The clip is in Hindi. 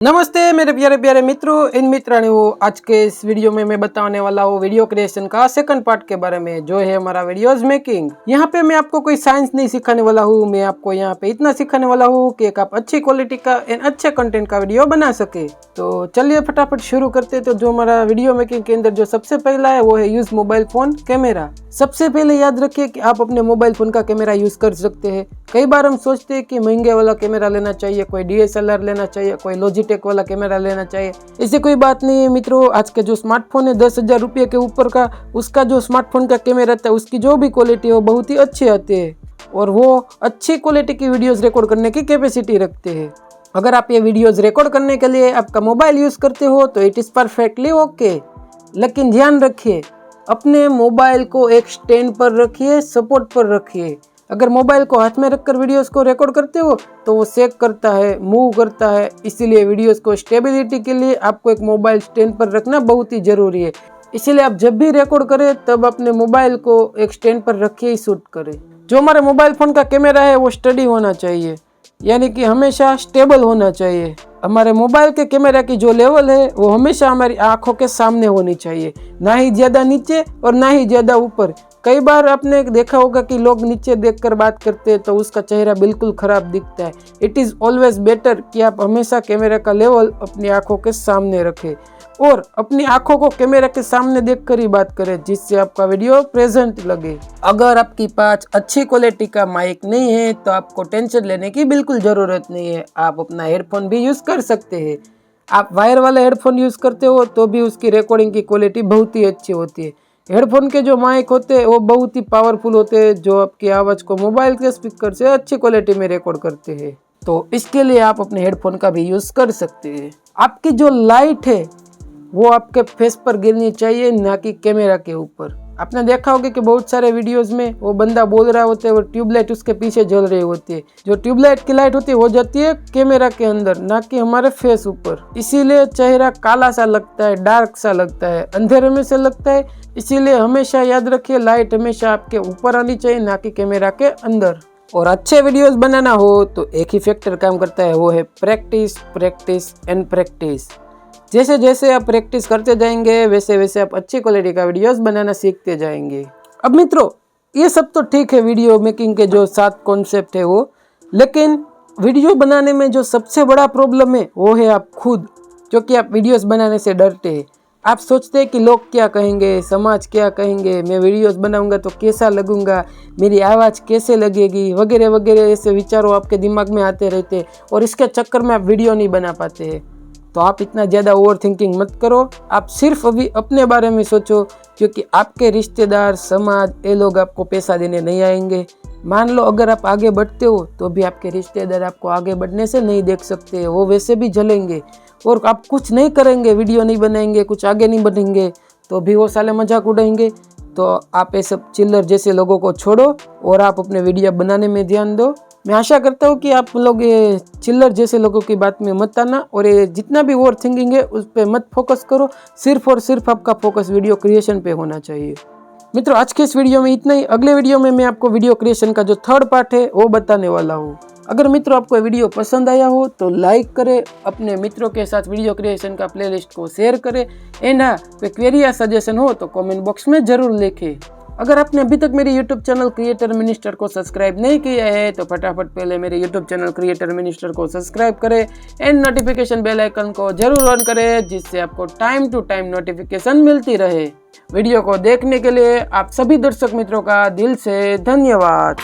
नमस्ते मेरे प्यारे प्यारे मित्रों इन मित्राणियों। आज के इस वीडियो में मैं बताने वाला हूँ वीडियो क्रिएशन का सेकंड पार्ट के बारे में, जो है हमारा वीडियोस मेकिंग। यहाँ पे मैं आपको कोई साइंस नहीं सिखाने वाला हूँ, मैं आपको यहाँ पे इतना सिखाने वाला हूँ कि एक आप अच्छी क्वालिटी का एंड अच्छे कंटेंट का वीडियो बना सके। तो चलिए फटाफट शुरू करते। तो जो हमारा वीडियो मेकिंग के अंदर जो सबसे पहला है वो है यूज मोबाइल फोन कैमरा। सबसे पहले याद रखिए कि आप अपने मोबाइल फोन का कैमरा यूज कर सकते हैं। कई बार हम सोचते हैं कि महंगे वाला कैमरा लेना चाहिए, कोई DSLR लेना चाहिए, कोई लॉजिटेक वाला कैमरा लेना चाहिए। इससे कोई बात नहीं है मित्रों। आज के जो स्मार्टफोन है 10,000 रुपये के ऊपर का, उसका जो स्मार्टफोन का कैमरा रहता है उसकी जो भी क्वालिटी है वो बहुत ही अच्छी आती है और वो अच्छी क्वालिटी की वीडियोस रिकॉर्ड करने की कैपेसिटी रखते हैं। अगर आप ये वीडियोस रिकॉर्ड करने के लिए आपका मोबाइल यूज करते हो तो इट इज़ परफेक्टली ओके, लेकिन ध्यान रखिए अपने मोबाइल को एक स्टैंड पर रखिए, सपोर्ट पर रखिए। अगर मोबाइल को हाथ में रखकर वीडियोस को रिकॉर्ड करते हो तो वो शेक करता है, मूव करता है। इसीलिए वीडियोस को स्टेबिलिटी के लिए आपको एक मोबाइल स्टैंड पर रखना बहुत ही ज़रूरी है। इसीलिए आप जब भी रिकॉर्ड करें तब अपने मोबाइल को एक स्टैंड पर रखिए ही शूट करें। जो हमारे मोबाइल फ़ोन का कैमरा है वो स्टडी होना चाहिए, यानी कि हमेशा स्टेबल होना चाहिए। हमारे मोबाइल के कैमरा की जो लेवल है वो हमेशा हमारी आंखों के सामने होनी चाहिए, ना ही ज़्यादा नीचे और ना ही ज़्यादा ऊपर। कई बार आपने देखा होगा कि लोग नीचे देखकर बात करते हैं तो उसका चेहरा बिल्कुल ख़राब दिखता है। इट इज़ ऑलवेज बेटर कि आप हमेशा कैमरा का लेवल अपनी आंखों के सामने रखें और अपनी आंखों को कैमरा के सामने देखकर ही बात करें, जिससे आपका वीडियो प्रेजेंट लगे। अगर आपके पास अच्छी क्वालिटी का माइक नहीं है तो आपको टेंशन लेने की बिल्कुल ज़रूरत नहीं है। आप अपना हेडफोन भी यूज़ कर सकते हैं। आप वायर वाला हेडफोन यूज़ करते हो तो भी उसकी रिकॉर्डिंग की क्वालिटी बहुत ही अच्छी होती है। हेडफोन के जो माइक होते हैं वो बहुत ही पावरफुल होते हैं, जो आपकी आवाज़ को मोबाइल के स्पीकर से अच्छी क्वालिटी में रिकॉर्ड करते हैं। तो इसके लिए आप अपने हेडफोन का भी यूज़ कर सकते हैं। आपकी जो लाइट है वो आपके फेस पर गिरनी चाहिए, ना कि कैमरा के ऊपर। आपने देखा होगा कि बहुत सारे वीडियोस में वो बंदा बोल रहा होता है और ट्यूबलाइट उसके पीछे जल रही होती है। जो ट्यूबलाइट की लाइट होती है वो जाती है कैमरा के अंदर, ना कि हमारे फेस ऊपर। इसीलिए चेहरा काला सा लगता है, डार्क सा लगता है, अंधेरे में से लगता है। इसीलिए हमेशा याद रखिए लाइट हमेशा आपके ऊपर आनी चाहिए, ना कि कैमरा के अंदर। और अच्छे वीडियोस बनाना हो तो एक ही फैक्टर काम करता है, वो है प्रैक्टिस, प्रैक्टिस एंड प्रैक्टिस। जैसे जैसे आप प्रैक्टिस करते जाएंगे वैसे वैसे आप अच्छी क्वालिटी का वीडियोस बनाना सीखते जाएंगे। अब मित्रों ये सब तो ठीक है वीडियो मेकिंग के जो 7 कॉन्सेप्ट है वो, लेकिन वीडियो बनाने में जो सबसे बड़ा प्रॉब्लम है वो है आप खुद, जो कि आप वीडियोस बनाने से डरते हैं। आप सोचते हैं कि लोग क्या कहेंगे, समाज क्या कहेंगे, मैं वीडियोस बनाऊंगा तो कैसा लगूंगा, मेरी आवाज़ कैसे लगेगी, वगैरह वगैरह ऐसे विचारों आपके दिमाग में आते रहते हैं और इसके चक्कर में आप वीडियो नहीं बना पाते हैं। तो आप इतना ज़्यादा ओवर थिंकिंग मत करो। आप सिर्फ अभी अपने बारे में सोचो, क्योंकि आपके रिश्तेदार, समाज, ये लोग आपको पैसा देने नहीं आएंगे। मान लो अगर आप आगे बढ़ते हो तो भी आपके रिश्तेदार आपको आगे बढ़ने से नहीं देख सकते, वो वैसे भी जलेंगे। और आप कुछ नहीं करेंगे, वीडियो नहीं बनाएंगे, कुछ आगे नहीं बढ़ेंगे तो भी वो साले मजाक उड़ाएंगे। तो आप ये सब चिल्लर जैसे लोगों को छोड़ो और आप अपने वीडियो बनाने में ध्यान दो। मैं आशा करता हूँ कि आप लोग ये चिल्लर जैसे लोगों की बात में मत आना और ये जितना भी ओवर थिंकिंग है उस पर मत फोकस करो। सिर्फ और सिर्फ आपका फोकस वीडियो क्रिएशन पे होना चाहिए। मित्रों आज के इस वीडियो में इतना ही। अगले वीडियो में मैं आपको वीडियो क्रिएशन का जो 3rd पार्ट है वो बताने वाला हूँ। अगर मित्रों आपको वीडियो पसंद आया हो तो लाइक करें, अपने मित्रों के साथ वीडियो क्रिएशन का प्लेलिस्ट को शेयर करें एंड हाँ कोई क्वेरी या सजेशन हो तो कमेंट बॉक्स में ज़रूर लिखें। अगर आपने अभी तक मेरे YouTube चैनल क्रिएटर मिनिस्टर को सब्सक्राइब नहीं किया है तो फटाफट पहले मेरे YouTube चैनल क्रिएटर मिनिस्टर को सब्सक्राइब करें एंड नोटिफिकेशन बेल आइकन को जरूर ऑन करें, जिससे आपको टाइम टू टाइम नोटिफिकेशन मिलती रहे। वीडियो को देखने के लिए आप सभी दर्शक मित्रों का दिल से धन्यवाद।